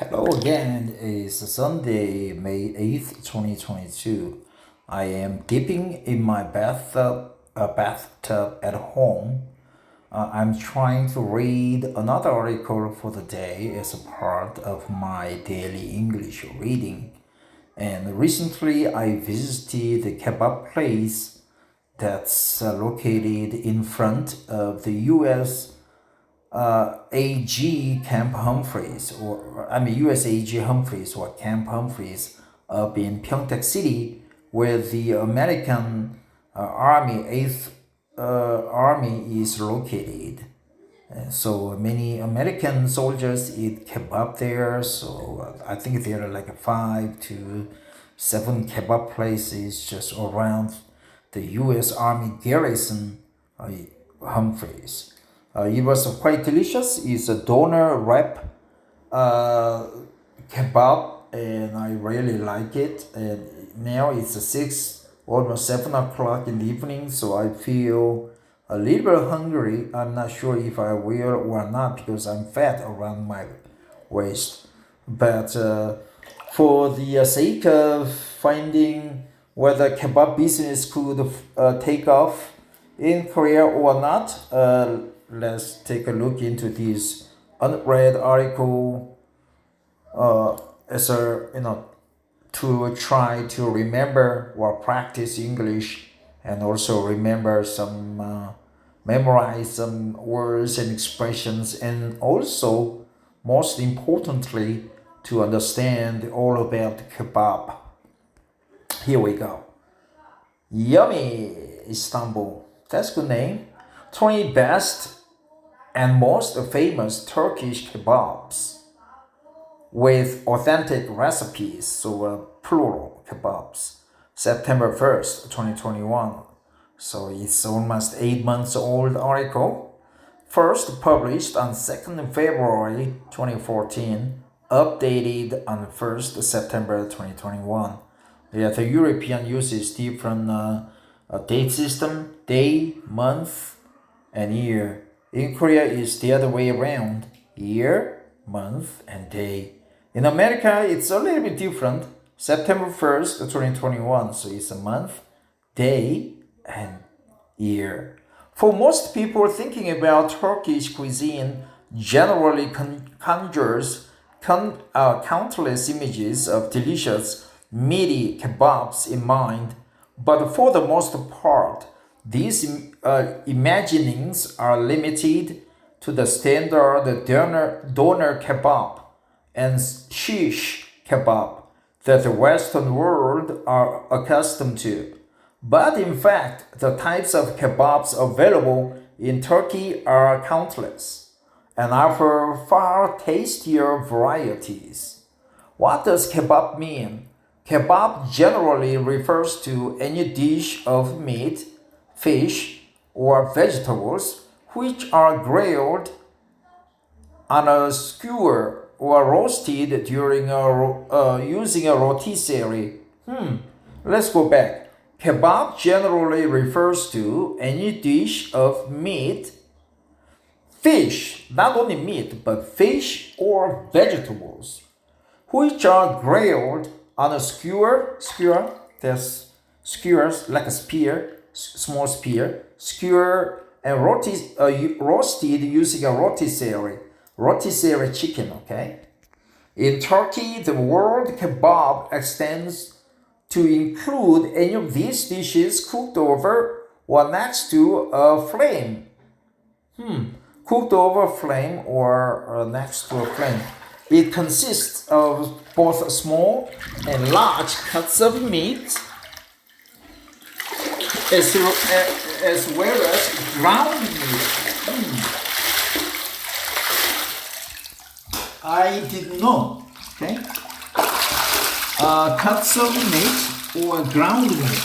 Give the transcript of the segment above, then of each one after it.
Hello again. It's Sunday, May 8th, 2022. I am dipping in my bathtub at home. I'm trying to read another article for the day as a part of my daily English reading. And recently I visited the kebab place that's located in front of the US AG Camp Humphreys, US AG Humphreys or Camp Humphreys up in Pyeongtaek City, where the American Army 8th Army is located. So many American soldiers eat kebab there. So I think there are like 5 to 7 kebab places just around the U.S. Army garrison, Humphreys. It was quite delicious. It's a doner wrap kebab, and I really like it. And now it's 7 o'clock in the evening, so I feel a little bit hungry. I'm not sure if I will or not because I'm fat around my waist. But for the sake of finding whether kebab business could take off in Korea or not, let's take a look into this unread article as to try to remember or practice English, and also memorize some words and expressions, and also most importantly to understand all about kebab. Here we go. Yummy Istanbul. That's a good name. 20 best and most famous Turkish kebabs with authentic recipes, so plural kebabs. September 1st, 2021. So it's almost 8 months old article. First published on 2nd February 2014, updated on 1st September 2021. Yeah, the European uses different date system, day, month, and year. In Korea, it's the other way around, year, month, and day. In America, it's a little bit different. September 1st, 2021, so it's a month, day, and year. For most people, thinking about Turkish cuisine generally conjures countless images of delicious, meaty kebabs in mind, but for the most part, these imaginings are limited to the standard doner kebab and shish kebab that the Western world are accustomed to. But in fact, the types of kebabs available in Turkey are countless and offer far tastier varieties. What does kebab mean? Kebab generally refers to any dish of meat, fish, or vegetables which are grilled on a skewer or roasted during using a rotisserie. Let's go back. Kebab generally refers to any dish of meat, fish, not only meat, but fish or vegetables, which are grilled on a skewer, that's skewers like a spear, small spear, skewer, and roasted using a rotisserie chicken, okay? In Turkey, the word kebab extends to include any of these dishes cooked over or next to a flame. Cooked over a flame or next to a flame. It consists of both small and large cuts of meat, as well as ground meat. I didn't know. Okay, cuts of meat or ground meat.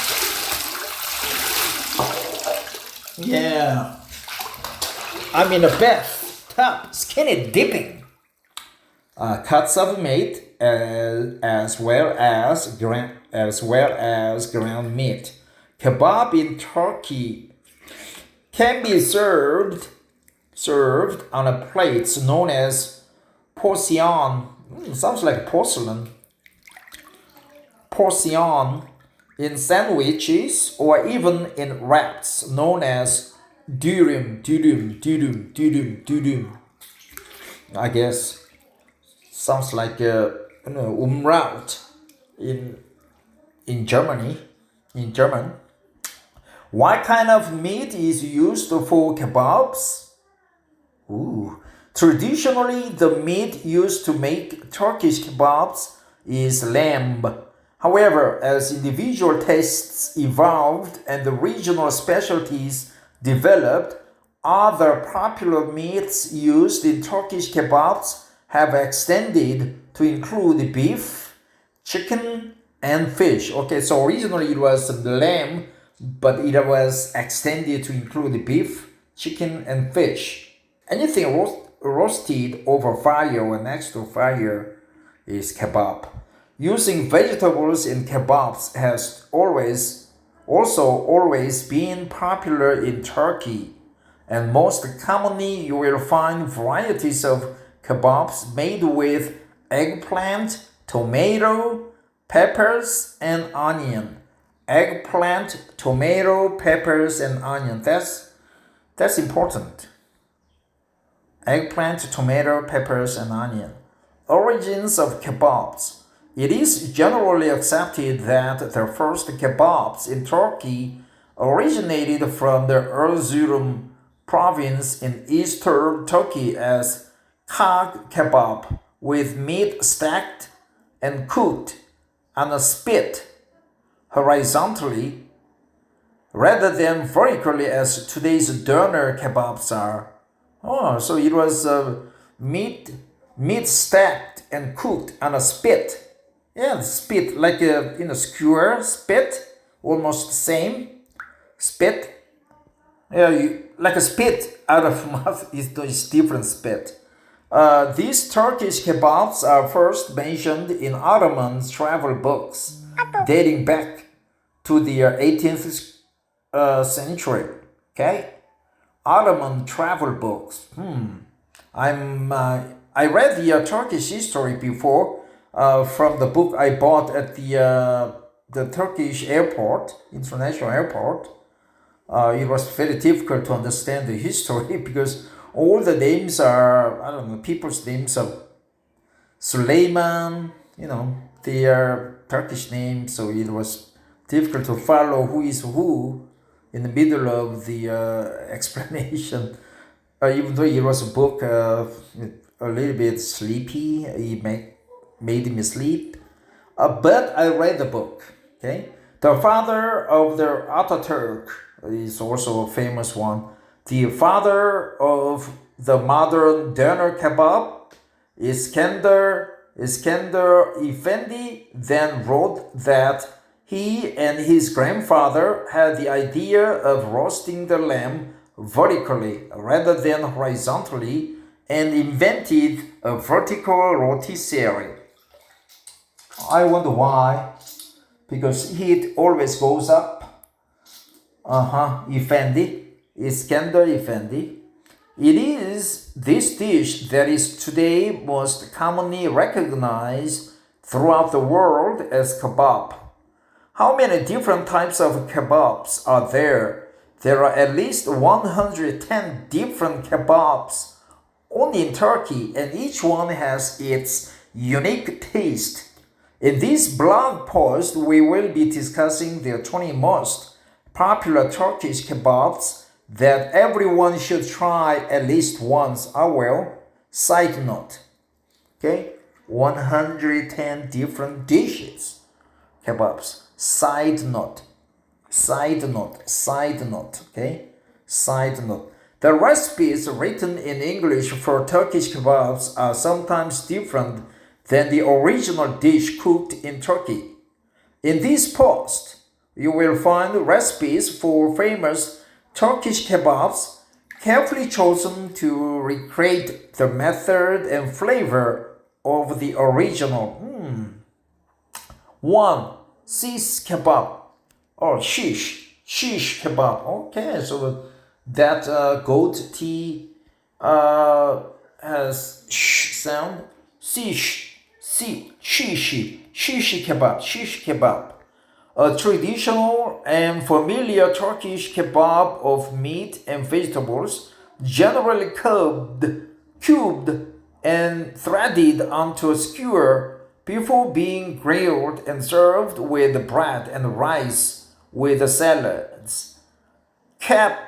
Yeah, I'm in a bathtub, skinny dipping. Cuts of meat as well as ground meat. Kebab in Turkey can be served on a plate known as porsiyon Sounds like porcelain. Portion in sandwiches or even in wraps, known as dürüm. I guess sounds like Umlaut in Germany. In German, what kind of meat is used for kebabs? Traditionally, the meat used to make Turkish kebabs is lamb. However, as individual tastes evolved and the regional specialties developed, other popular meats used in Turkish kebabs have extended to include beef, chicken, and fish. Okay, so originally it was lamb, but it was extended to include beef, chicken, and fish. Anything roasted over fire or next to fire is kebab. Using vegetables in kebabs has always been popular in Turkey, and most commonly you will find varieties of kebabs made with eggplant, tomato, peppers, and onion. Eggplant, tomato, peppers, and onion. That's important. Eggplant, tomato, peppers, and onion. Origins of kebabs. It is generally accepted that the first kebabs in Turkey originated from the Erzurum province in eastern Turkey as kag kebab, with meat stacked and cooked on a spit horizontally rather than vertically as today's doner kebabs are. So it was meat stacked and cooked on a spit. Yeah, spit like a skewer spit, almost the same spit. Yeah, like a spit out of mouth is different spit. These Turkish kebabs are first mentioned in Ottoman travel books dating back to the 18th century. Okay, Ottoman travel books. I read the Turkish history before from the book I bought at the Turkish airport, international airport. It was very difficult to understand the history because all the names are, I don't know, people's names are Suleiman, they are Turkish names, so it was difficult to follow who is who in the middle of the explanation. Even though it was a book a little bit sleepy, it made me sleep. But I read the book. Okay, the father of the Ataturk is also a famous one. The father of the modern doner kebab, Iskandar Efendi, then wrote that he and his grandfather had the idea of roasting the lamb vertically rather than horizontally and invented a vertical rotisserie. I wonder why. Because heat always goes up. Iskandar Efendi. It is this dish that is today most commonly recognized throughout the world as kebab. How many different types of kebabs are there? There are at least 110 different kebabs only in Turkey, and each one has its unique taste. In this blog post, we will be discussing the 20 most popular Turkish kebabs that everyone should try at least once. Side note. Okay? 110 different dishes. Kebabs. Side note. Okay? Side note. The recipes written in English for Turkish kebabs are sometimes different than the original dish cooked in Turkey. In this post, you will find recipes for famous Turkish kebabs carefully chosen to recreate the method and flavor of the original. 1. Shish kebab or shish kebab. Okay, so that goat T has sh sound. Shish shish kebab, a traditional and familiar Turkish kebab of meat and vegetables, generally cubed and threaded onto a skewer before being grilled and served with bread and rice with the salads. Chap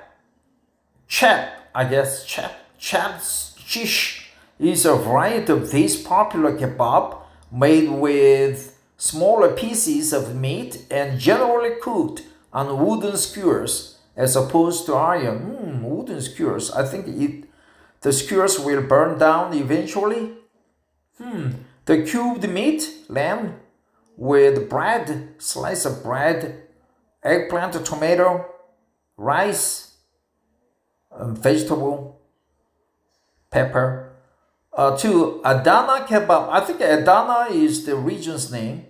shish is a variety of this popular kebab made with smaller pieces of meat and generally cooked on wooden skewers as opposed to iron. Wooden skewers. I think the skewers will burn down eventually. The cubed meat, lamb, with bread, slice of bread, eggplant, tomato, rice, vegetable, pepper. To Adana Kebab. I think Adana is the region's name.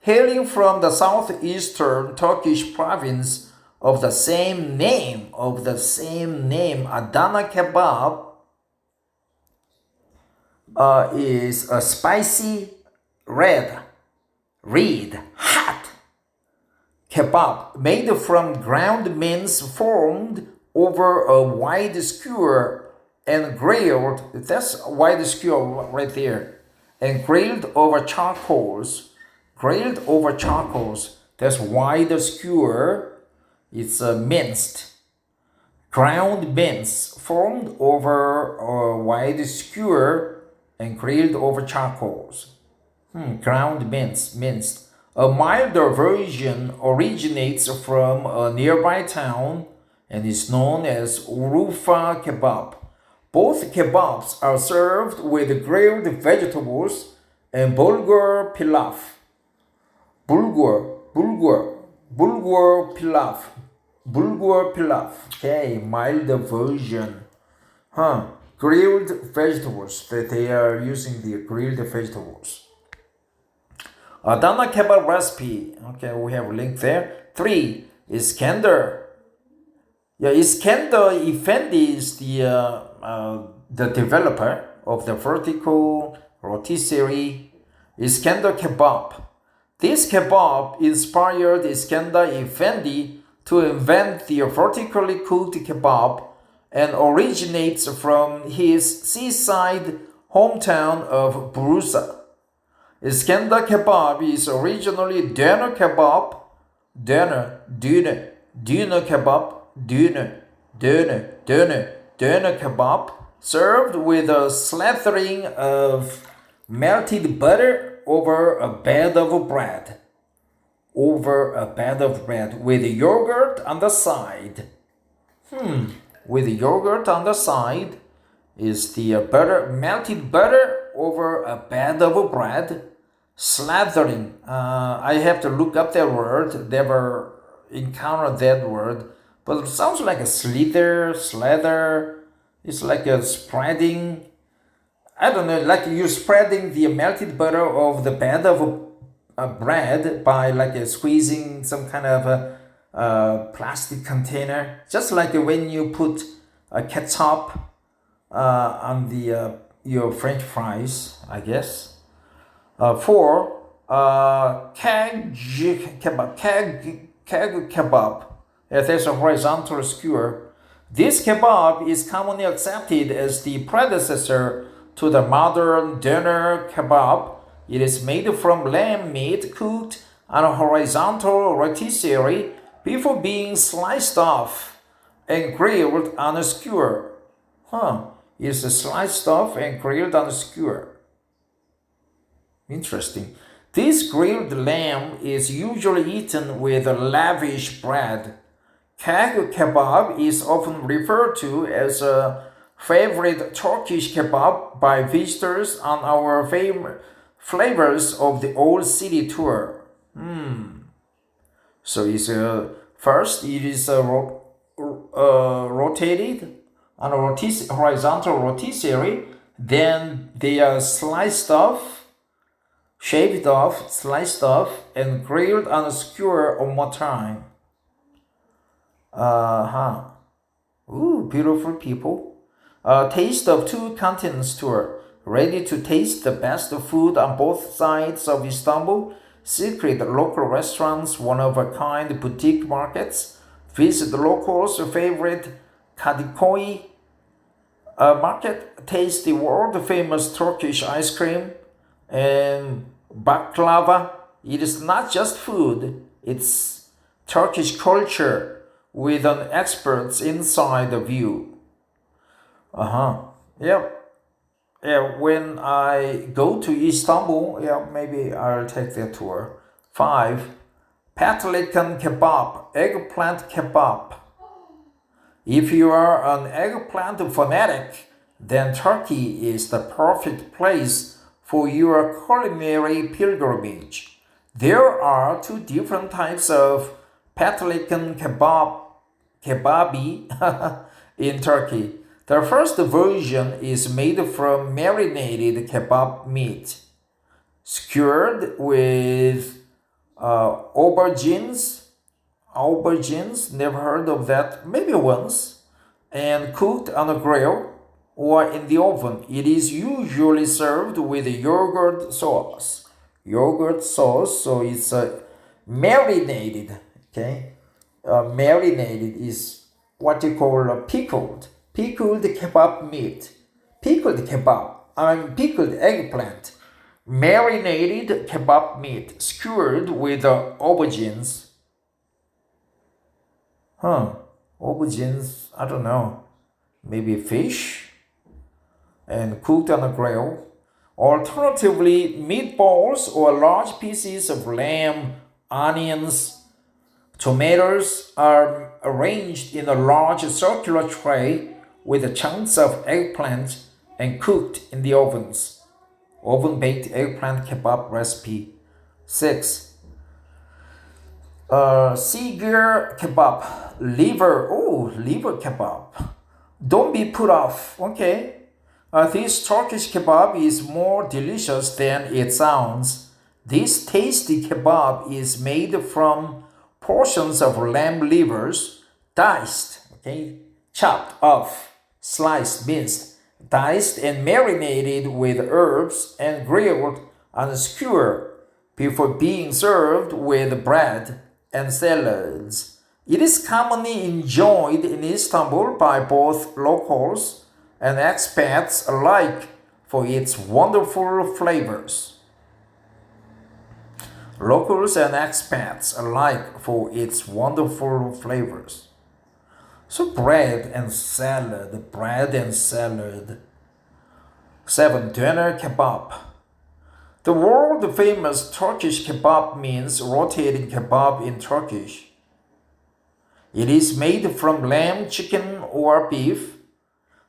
Hailing from the southeastern Turkish province of the same name, Adana Kebab is a spicy red hot kebab made from ground mince formed over a wide skewer and grilled. That's a wide skewer right there. And grilled over charcoals. That's wide skewer. It's minced. Ground mince formed over a wide skewer and grilled over charcoals. Ground minced. A milder version originates from a nearby town and is known as Urfa Kebab. Both kebabs are served with grilled vegetables and bulgur pilaf. Bulgur pilaf. Okay, milder version. Grilled vegetables. They are using the grilled vegetables. Adana Kebab recipe. Okay, we have a link there. 3. Iskandar. Iskandar Efendi is the developer of the vertical rotisserie Iskandar Kebab. This kebab inspired Iskandar Efendi to invent the vertically cooked kebab and originates from his seaside hometown of Bursa. Iskandar Kebab is originally doner kebab, doner kebab, served with a slathering of melted butter over a bed of bread. With yogurt on the side. With yogurt on the side is the melted butter over a bed of bread. Slathering. I have to look up that word. Never encountered that word. But it sounds like a slather. It's like a spreading. I don't know, like you're spreading the melted butter over the bed of a bread by squeezing some kind of a plastic container. Just like when you put a ketchup on your French fries, I guess. 4. Keg kebab. There's a horizontal skewer. This kebab is commonly accepted as the predecessor to the modern doner kebab. It is made from lamb meat cooked on a horizontal rotisserie before being sliced off and grilled on a skewer. It's sliced off and grilled on a skewer. Interesting. This grilled lamb is usually eaten with lavish bread. Keg kebab is often referred to as a favorite Turkish kebab by visitors on our flavors of the old city tour. So it's first it is rotated on a horizontal rotisserie. Then they are shaved off, sliced off, and grilled on a skewer one more time. Ooh, beautiful people. Taste of Two Continents tour. Ready to taste the best food on both sides of Istanbul? Secret local restaurants, one-of-a-kind boutique markets. Visit the locals' favorite Kadıköy market. Taste the world-famous Turkish ice cream and baklava. It is not just food, it's Turkish culture with an expert's inside view. Yep. Yeah, when I go to Istanbul, yeah, maybe I'll take that tour. 5. Pathologum Kebab, Eggplant Kebab. If you are an eggplant fanatic, then Turkey is the perfect place for your culinary pilgrimage. There are 2 different types of Pathologum kebabi in Turkey. The first version is made from marinated kebab meat, skewered with aubergines, never heard of that, maybe once, and cooked on a grill or in the oven. It is usually served with yogurt sauce. So it's marinated, okay? Marinated is what you call pickled kebab meat, pickled eggplant, marinated kebab meat, skewered with aubergines. Aubergines, I don't know, maybe fish, and cooked on a grill. Alternatively, meatballs or large pieces of lamb, onions, tomatoes are arranged in a large circular tray with chunks of eggplant and cooked in the ovens. Oven-baked eggplant kebab recipe. 6. Skewer kebab, liver kebab. Don't be put off, okay? This Turkish kebab is more delicious than it sounds. This tasty kebab is made from portions of lamb livers, diced, okay, chopped off, sliced, minced, diced, and marinated with herbs and grilled on a skewer before being served with bread and salads. It is commonly enjoyed in Istanbul by both locals and expats alike for its wonderful flavors. Locals and expats alike for its wonderful flavors. So bread and salad. 7. Doner kebab. The world-famous Turkish kebab means rotating kebab in Turkish. It is made from lamb, chicken, or beef,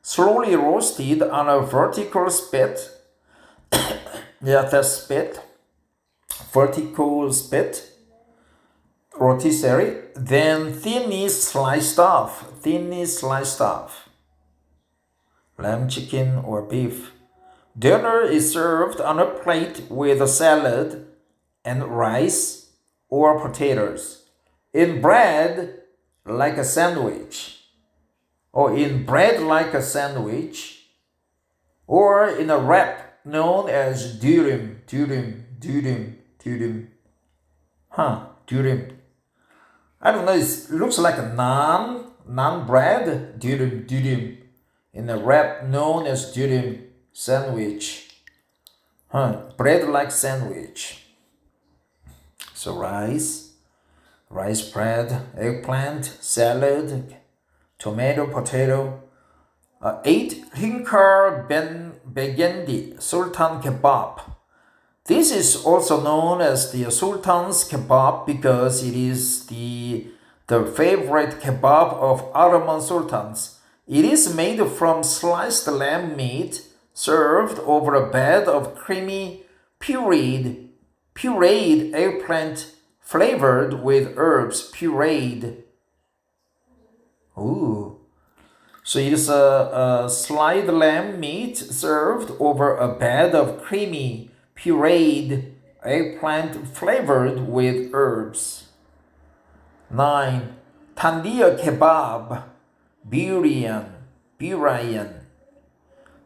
slowly roasted on a vertical spit. Vertical spit, rotisserie, then thinly sliced off. Lamb, chicken, or beef. Dinner is served on a plate with a salad and rice or potatoes. In bread like a sandwich. Or in a wrap known as dürüm. Dürüm. I don't know, it looks like a naan bread. Dürüm. In a wrap known as dürüm, sandwich. Bread like sandwich. So rice bread, eggplant, salad, tomato, potato. 8. Hünkar Begendi, Sultan Kebab. This is also known as the Sultan's Kebab because it is the favorite kebab of Ottoman sultans. It is made from sliced lamb meat served over a bed of creamy pureed eggplant flavored with herbs. So it is a sliced lamb meat served over a bed of creamy pureed eggplant flavored with herbs. 9. Tandia Kebab, Biryan.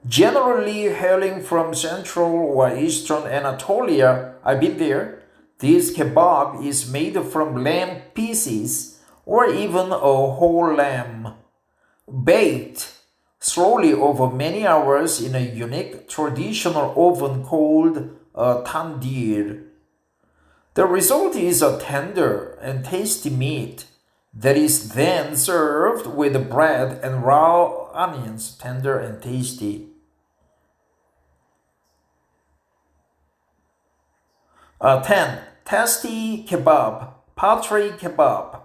Generally hailing from central or eastern Anatolia, I've been there, this kebab is made from lamb pieces or even a whole lamb, baked slowly over many hours in a unique traditional oven called a Tandia. The result is a tender and tasty meat that is then served with bread and raw onions, tender and tasty. 10. Tasty kebab, Patri kebab.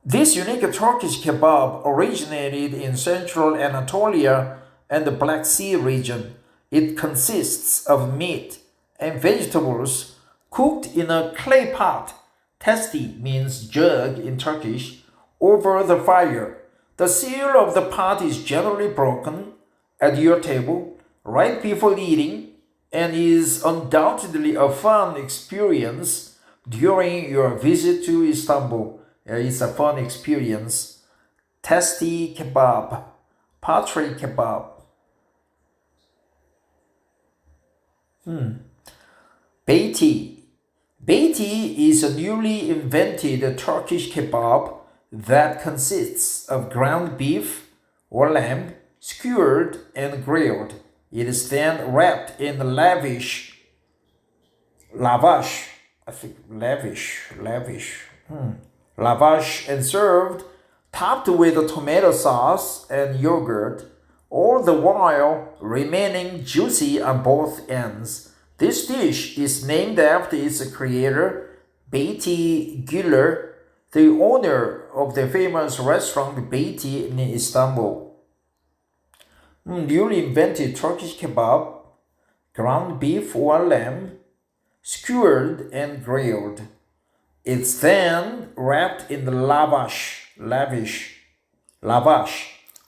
This unique Turkish kebab originated in central Anatolia and the Black Sea region. It consists of meat and vegetables cooked in a clay pot. Testi means jug in Turkish, over the fire. The seal of the pot is generally broken at your table right before eating and is undoubtedly a fun experience during your visit to Istanbul. It's a fun experience. Tasty kebab, Patri kebab. Beiti. Beiti is a newly invented Turkish kebab that consists of ground beef or lamb, skewered and grilled. It is then wrapped in lavash, I think lavash and served topped with tomato sauce and yogurt, all the while remaining juicy on both ends. This dish is named after its creator, Beiti Güler, the owner of the famous restaurant Beiti in Istanbul. Newly invented Turkish kebab, ground beef or lamb, skewered and grilled. It's then wrapped in the lavash.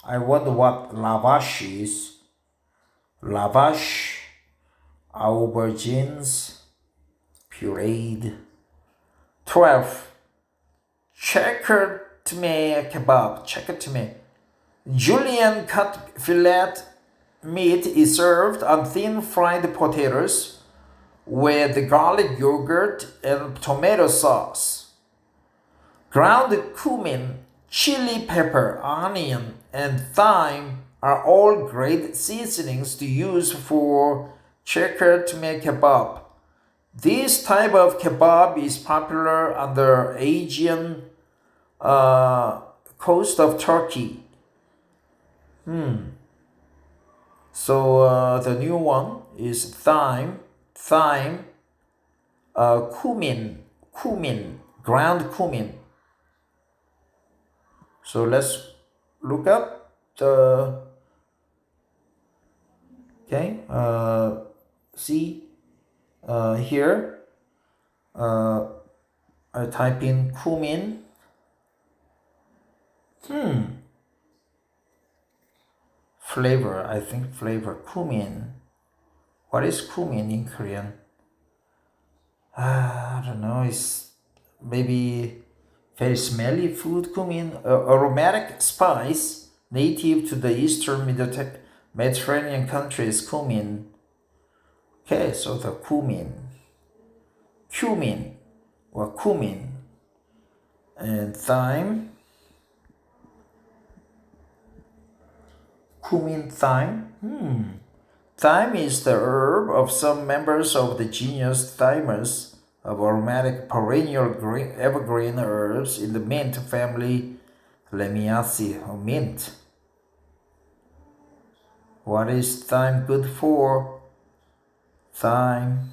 I wonder what lavash is. Lavash, aubergines, pureed. 12. Checkered kebab. Julienne cut filet meat is served on thin fried potatoes with garlic yogurt and tomato sauce. Ground cumin, chili pepper, onion, and thyme are all great seasonings to use for checkered kebab. This type of kebab is popular on the Aegean coast of Turkey. So the new one is thyme, cumin, ground cumin. So let's look up the, see here, I type in cumin. Flavor, cumin. What is cumin in Korean? I don't know, it's maybe very smelly food. Cumin, aromatic spice native to the eastern Mediterranean countries. Cumin. Okay, so the cumin or cumin, and thyme. Cumin, thyme. Thyme is the herb of some members of the genus Thymus, of aromatic perennial evergreen herbs in the mint family, Lamiaceae, or mint. What is thyme good for? Thyme.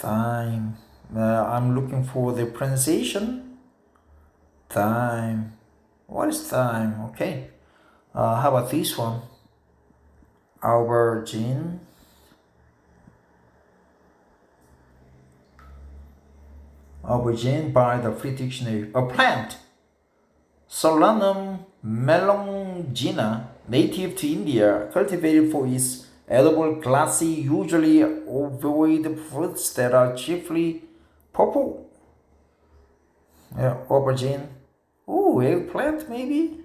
I'm looking for the pronunciation. Thyme. What is thyme? Okay. How about this one? Aubergine. Aubergine by the Free Dictionary. A plant. Solanum melongena, native to India, cultivated for its edible, glassy, usually ovoid fruits that are chiefly purple. Aubergine. Ooh, eggplant maybe?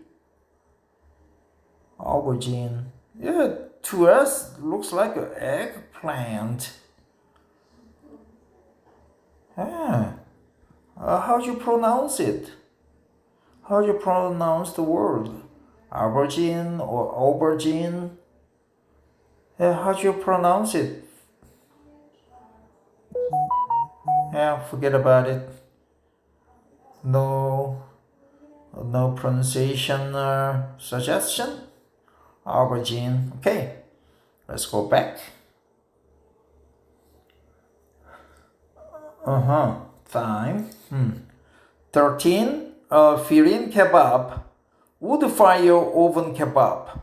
Aubergine. Yeah, to us, looks like an eggplant. Ah, how do you pronounce it? How do you pronounce the word? Aubergine or aubergine? Yeah, how do you pronounce it? Yeah, forget about it. No, no pronunciation suggestion. Aubergine. Okay, let's go back. Time. 13. Biryan kebab. Wood fire oven kebab.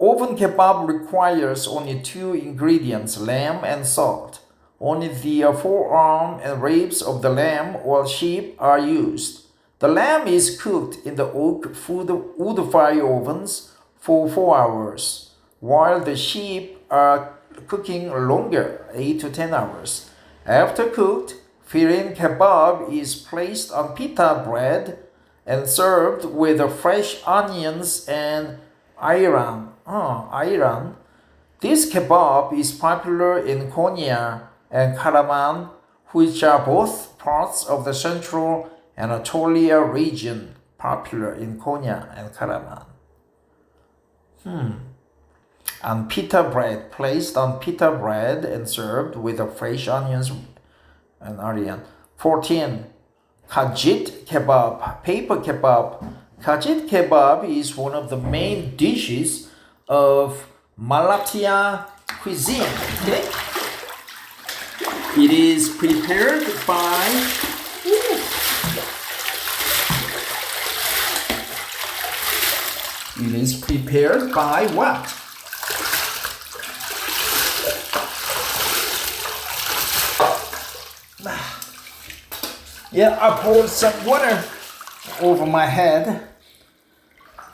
Oven kebab requires only two ingredients, lamb and salt. Only the forearm and ribs of the lamb or sheep are used. The lamb is cooked in the oak wood fire ovens for 4 hours, while the sheep are cooking longer, 8 to 10 hours. After cooked, Biryan kebab is placed on pita bread and served with fresh onions and ayran. This kebab is popular in Konya and Karaman, which are both parts of the central Anatolia region. Popular in Konya and Karaman. On pita bread, placed on pita bread and served with fresh onions and onion. 14. Kajit kebab, paper kebab. Kajit kebab is one of the main dishes of Malatya cuisine. Okay? It is prepared by what? Yeah, I poured some water over my head.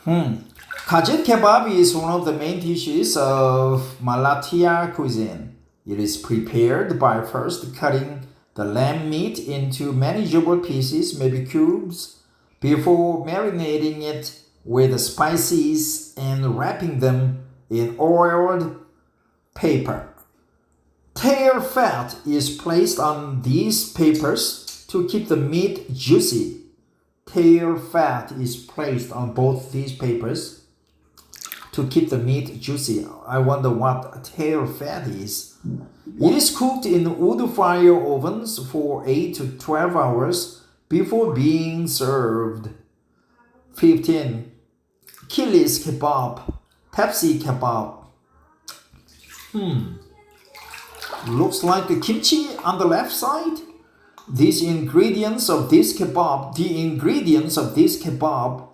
Kajit kebab is one of the main dishes of Malatya cuisine. It is prepared by first cutting the lamb meat into manageable pieces, maybe cubes, before marinating it with spices and wrapping them in oiled paper. Tail fat is placed on these papers to keep the meat juicy. Tail fat is placed on both these papers to keep the meat juicy. I wonder what tail fat is. It is cooked in wood fire ovens for 8 to 12 hours before being served. 15. Achilles kebab, Pepsi kebab. Looks like the kimchi on the left side. The ingredients of this kebab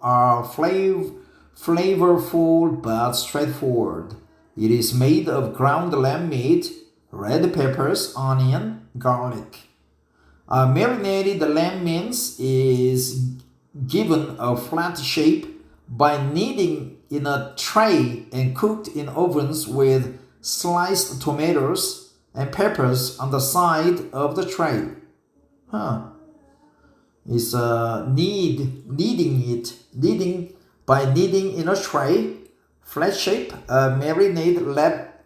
are flavorful but straightforward. It is made of ground lamb meat, red peppers, onion, garlic. Marinated lamb mince is given a flat shape by kneading in a tray and cooked in ovens with sliced tomatoes and peppers on the side of the tray. It's kneading by kneading in a tray, flat shape, marinade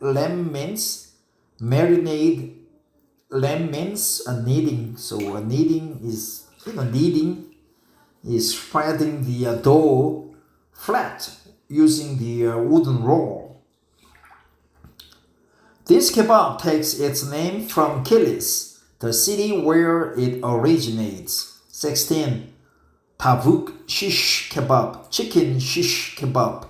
lamb mince, kneading. So kneading is spreading the dough flat using the wooden roll. This kebab takes its name from Achilles, the city where it originates. 16. Tavuk shish kebab, chicken shish kebab.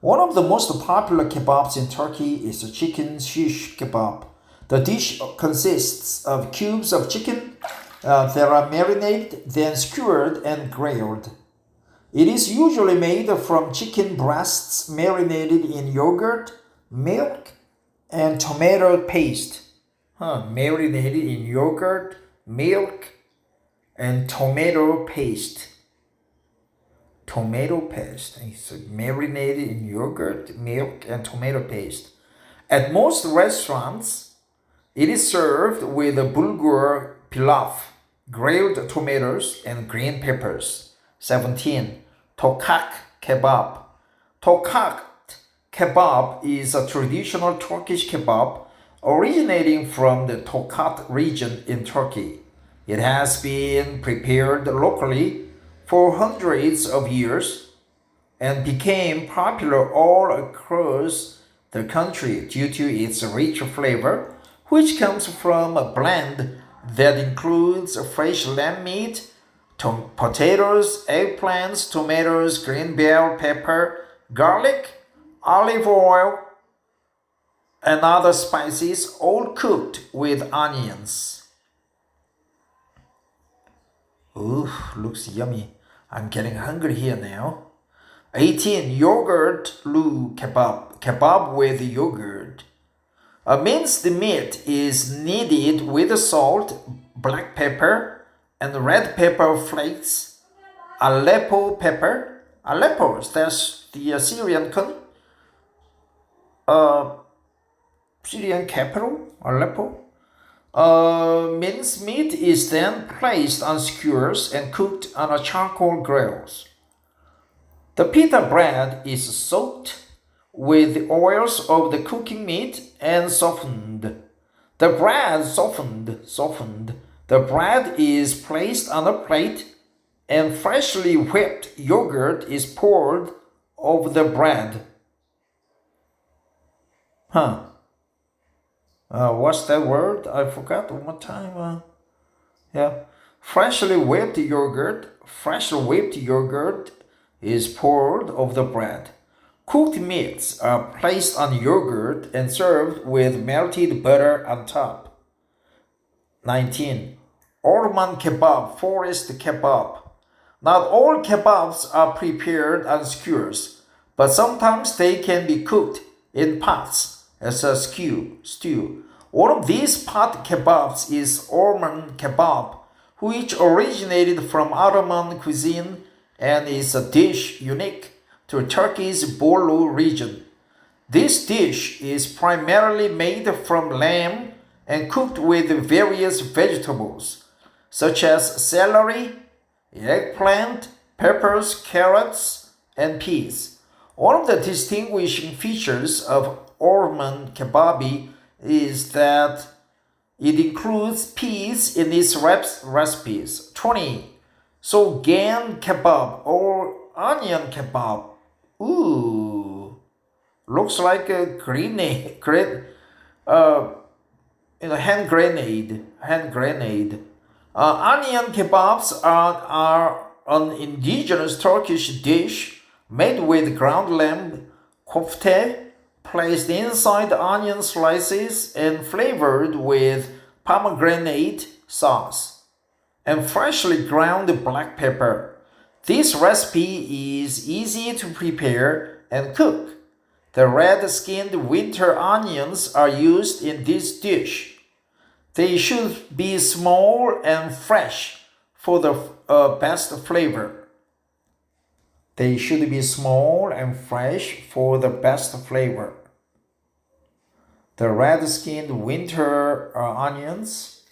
One of the most popular kebabs in Turkey is the chicken shish kebab. The dish consists of cubes of chicken that are marinated, then skewered and grilled. It is usually made from chicken breasts marinated in yogurt, milk, and tomato paste. Marinated in yogurt, milk, and tomato paste. Tomato paste. It's marinated in yogurt, milk, and tomato paste. At most restaurants, it is served with a bulgur pilaf, grilled tomatoes, and green peppers. 17. Tokak kebab. Tokat kebab is a traditional Turkish kebab originating from the Tokat region in Turkey. It has been prepared locally for hundreds of years and became popular all across the country due to its rich flavor, which comes from a blend that includes fresh lamb meat, potatoes, eggplants, tomatoes, green bell pepper, garlic, olive oil, and other spices, all cooked with onions. Ooh, looks yummy. I'm getting hungry here now. 18. Yogurt lu kebab. Kebab with yogurt. A minced meat is kneaded with salt, black pepper, and red pepper flakes, Aleppo pepper. Aleppo, that's the Syrian Syrian capital, Aleppo. Minced meat is then placed on skewers and cooked on a charcoal grills. The pita bread is soaked with the oils of the cooking meat and softened. The bread is placed on a plate and freshly whipped yogurt is poured over the bread. What's that word? I forgot one more time. Freshly whipped yogurt is poured over the bread. Cooked meats are placed on yogurt and served with melted butter on top. 19. Almond Kebab, Forest Kebab. Not all kebabs are prepared on skewers, but sometimes they can be cooked in pots as a stew. One of these pot kebabs is Almond Kebab, which originated from Ottoman cuisine and is a dish unique to Turkey's Bolu region. This dish is primarily made from lamb and cooked with various vegetables, such as celery, eggplant, peppers, carrots, and peas. One of the distinguishing features of Almond Kebabi is that it includes peas in its recipes. 20. So Gan Kebab or Onion Kebab. Ooh, looks like a hand grenade. Onion kebabs are an indigenous Turkish dish made with ground lamb kofte, placed inside onion slices and flavored with pomegranate sauce and freshly ground black pepper. This recipe is easy to prepare and cook. The red-skinned winter onions are used in this dish. They should be small and fresh for the best flavor. The red-skinned winter onions.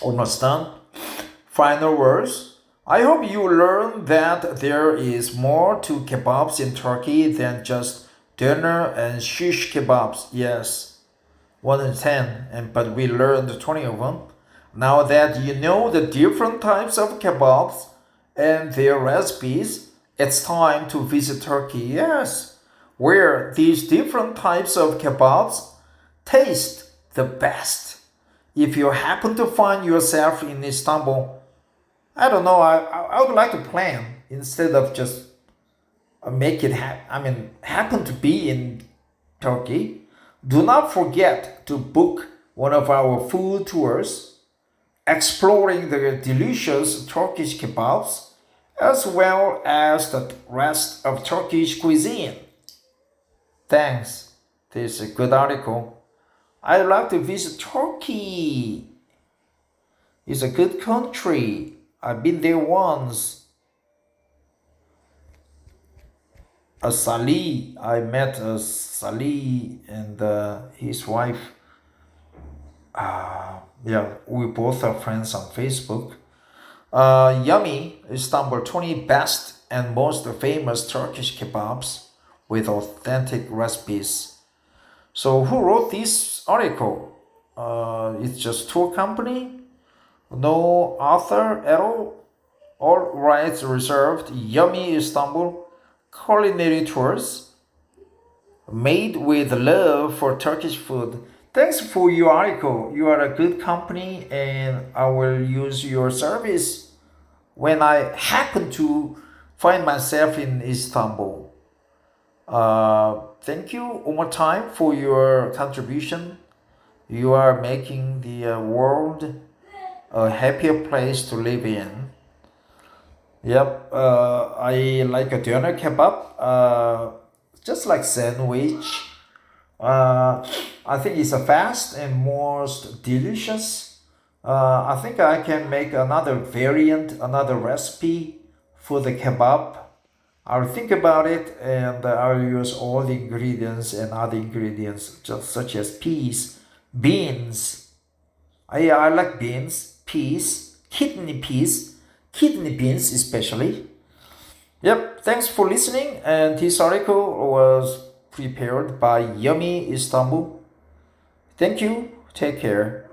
Almost done. Final words. I hope you learned that there is more to kebabs in Turkey than just doner and shish kebabs. Yes, 1 in 10, but we learned 20 of them. Now that you know the different types of kebabs and their recipes, it's time to visit Turkey. Yes, where these different types of kebabs taste the best. If you happen to find yourself in Istanbul, I don't know, I would like to plan instead of just happen to be in Turkey. Do not forget to book one of our food tours, exploring the delicious Turkish kebabs, as well as the rest of Turkish cuisine. Thanks. This is a good article. I'd like to visit Turkey. It's a good country. I've been there once. I met Salih and his wife. We both are friends on Facebook. Yummy Istanbul 20 best and most famous Turkish kebabs with authentic recipes. So who wrote this article? It's just tour company, no author at all rights reserved. Yummy Istanbul culinary tours made with love for Turkish food. Thanks for your article. You are a good company, and I will use your service when I happen to find myself in Istanbul. Thank you one more time for your contribution. You are making the world a happier place to live in. Yep, I like a doner kebab, just like sandwich. I think it's a fast and most delicious. I think I can make another variant, another recipe for the kebab. I'll think about it, and I'll use all the ingredients and other ingredients, just such as peas, beans. I like beans, peas, kidney beans especially. Yep, thanks for listening, and this article was prepared by Yummy Istanbul. Thank you, take care.